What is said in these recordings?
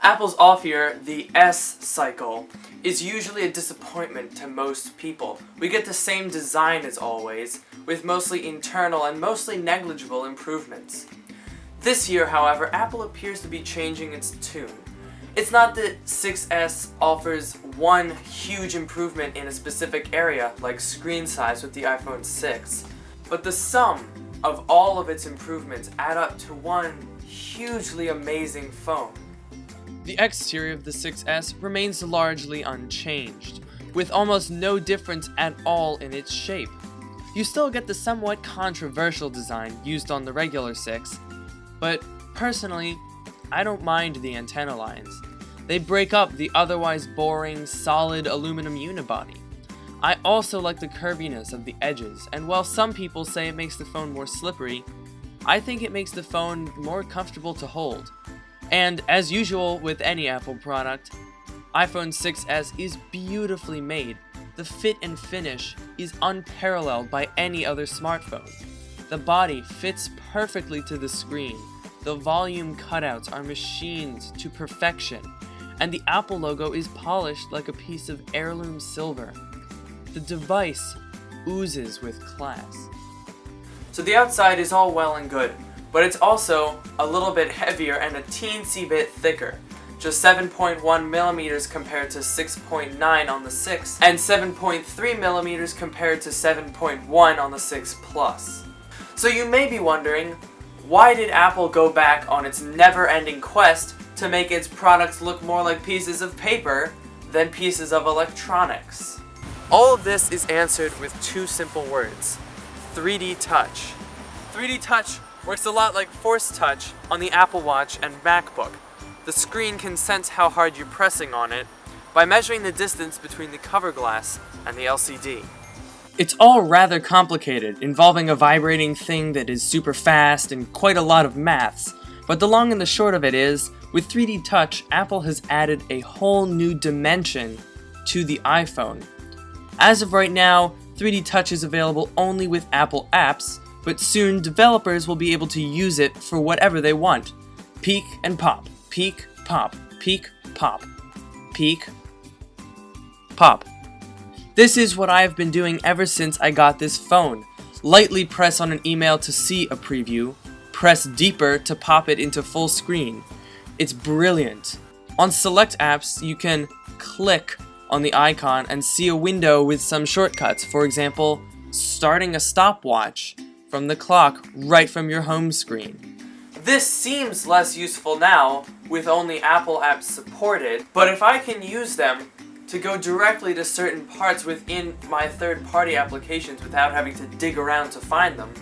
Apple's off-year, the S cycle, is usually a disappointment to most people. We get the same design as always, with mostly internal and mostly negligible improvements. This year, however, Apple appears to be changing its tune. It's not that 6S offers one huge improvement in a specific area, like screen size with the iPhone 6, but the sum of all of its improvements add up to one hugely amazing phone. The exterior of the 6S remains largely unchanged, with almost no difference at all in its shape. You still get the somewhat controversial design used on the regular 6, but personally, I don't mind the antenna lines. They break up the otherwise boring, solid aluminum unibody. I also like the curviness of the edges, and while some people say it makes the phone more slippery, I think it makes the phone more comfortable to hold. And as usual with any Apple product, iPhone 6S is beautifully made. The fit and finish is unparalleled by any other smartphone. The body fits perfectly to the screen, the volume cutouts are machined to perfection, and the Apple logo is polished like a piece of heirloom silver. The device oozes with class. So the outside is all well and good, but it's also a little bit heavier and a teensy bit thicker. Just 7.1 millimeters compared to 6.9 on the 6, and 7.3 millimeters compared to 7.1 on the 6 Plus. So you may be wondering, why did Apple go back on its never-ending quest to make its products look more like pieces of paper than pieces of electronics? All of this is answered with two simple words: 3D Touch. 3D Touch works a lot like Force Touch on the Apple Watch and MacBook. The screen can sense how hard you're pressing on it by measuring the distance between the cover glass and the LCD. It's all rather complicated, involving a vibrating thing that is super fast and quite a lot of maths, but the long and the short of it is, with 3D Touch, Apple has added a whole new dimension to the iPhone. As of right now, 3D Touch is available only with Apple apps, but soon developers will be able to use it for whatever they want. Peek and pop, peek, pop, peek, pop, peek, pop. This is what I've been doing ever since I got this phone. Lightly press on an email to see a preview, press deeper to pop it into full screen. It's brilliant. On select apps, you can click on the icon and see a window with some shortcuts. For example, starting a stopwatch from the clock right from your home screen. This seems less useful now with only Apple apps supported, but if I can use them to go directly to certain parts within my third-party applications without having to dig around to find them,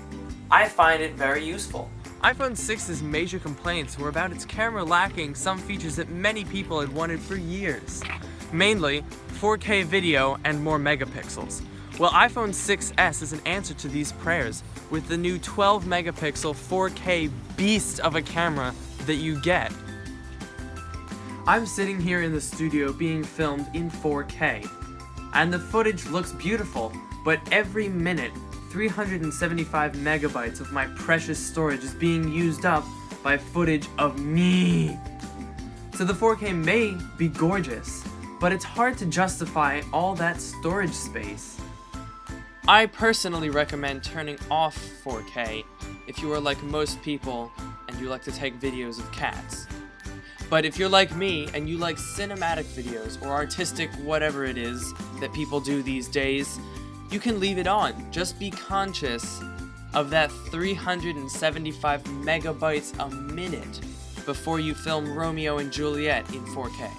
I find it very useful. iPhone 6's major complaints were about its camera lacking some features that many people had wanted for years. Mainly, 4K video and more megapixels. Well, iPhone 6S is an answer to these prayers, with the new 12-megapixel 4K beast of a camera that you get. I'm sitting here in the studio being filmed in 4K, and the footage looks beautiful, but every minute, 375 megabytes of my precious storage is being used up by footage of me. So the 4K may be gorgeous, but it's hard to justify all that storage space. I personally recommend turning off 4K if you are like most people and you like to take videos of cats. But if you're like me and you like cinematic videos or artistic whatever it is that people do these days, you can leave it on. Just be conscious of that 375 megabytes a minute before you film Romeo and Juliet in 4K.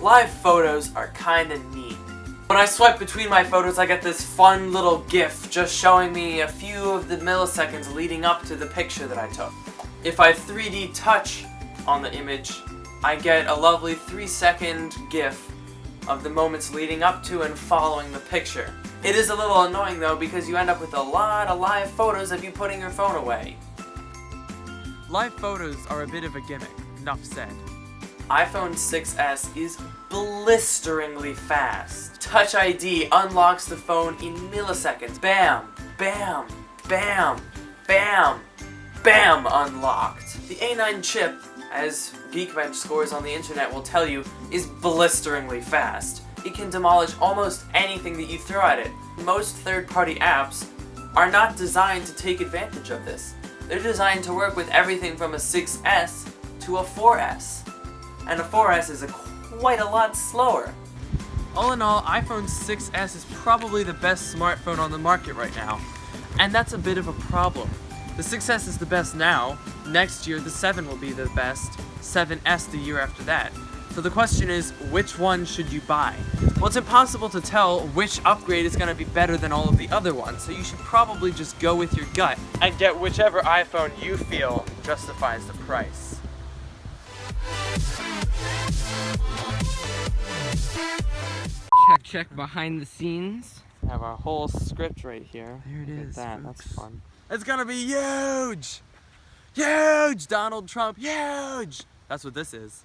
Live photos are kinda neat. When I swipe between my photos, I get this fun little GIF just showing me a few of the milliseconds leading up to the picture that I took. If I 3D touch on the image, I get a lovely 3-second GIF of the moments leading up to and following the picture. It is a little annoying though because you end up with a lot of live photos of you putting your phone away. Live photos are a bit of a gimmick, enough said. iPhone 6S is blisteringly fast. Touch ID unlocks the phone in milliseconds. Bam, bam, bam, bam, bam, unlocked. The A9 chip, as Geekbench scores on the internet will tell you is blisteringly fast. It can demolish almost anything that you throw at it. Most third-party apps are not designed to take advantage of this. They're designed to work with everything from a 6S to a 4S. And a 4S is quite a lot slower. All in all, iPhone 6S is probably the best smartphone on the market right now. And that's a bit of a problem. The 6S is the best now. Next year, the 7 will be the best. 7S the year after that. So the question is, which one should you buy? Well, it's impossible to tell which upgrade is going to be better than all of the other ones, so you should probably just go with your gut and get whichever iPhone you feel justifies the price. Check behind the scenes. We have our whole script right here. There it is. Look at that, Folks. that's fun. It's gonna be huge! Huge! Donald Trump, huge! That's what this is.